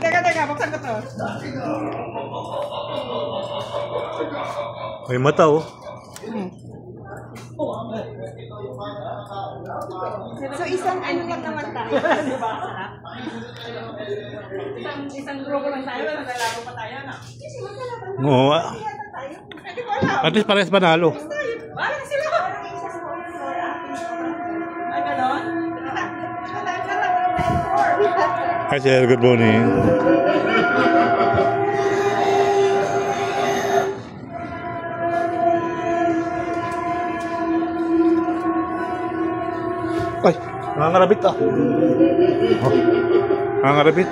Teka, buksan ko to. May mata oh. So isang ano lang naman tayo. Diba? Isang grupo lang tayo. Naglalaro pa tayo, no? Oo. At least parehas panalo. Parang sila. Ay, ganon? Hi sir, good morning. Ay, nangangarabit ah. Oh, nangangarabit.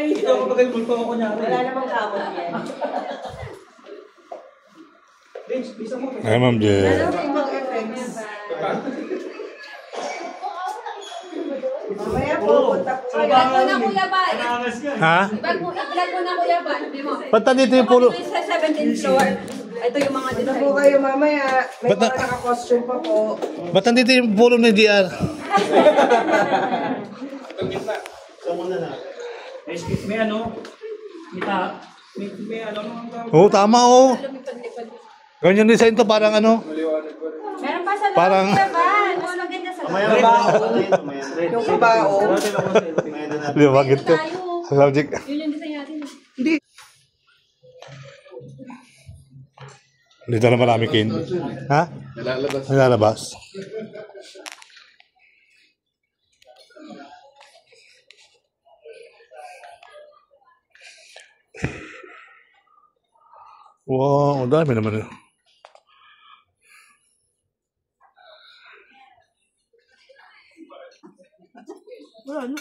Ito ako pagay multo ako niya. Wala namang kamot yan. Ay, Ma'am Jess. Mamaya po, punta po kayo. Ilag mo na Kuya Ba. Ha? Ilag mo na Kuya Ba. Ba't nandito yung puro? Sa 17th floor. Ito yung mga Punta design. po kayo mamaya. May Ba't mga naka-costume pa po. Ba't nandito yung puro ni DR? May ano? May ano? Oo, tama oh. Ganyan design to, parang ano? Meron pa sa loob Parang... Kuya Ba. Mas maganda sa loob. Yung kabao. Di ba, ganito? Sa subject. Yun yung design natin. Dito na marami kin. Ha? Nalalabas. Wow, ang dami naman. Wala, ano?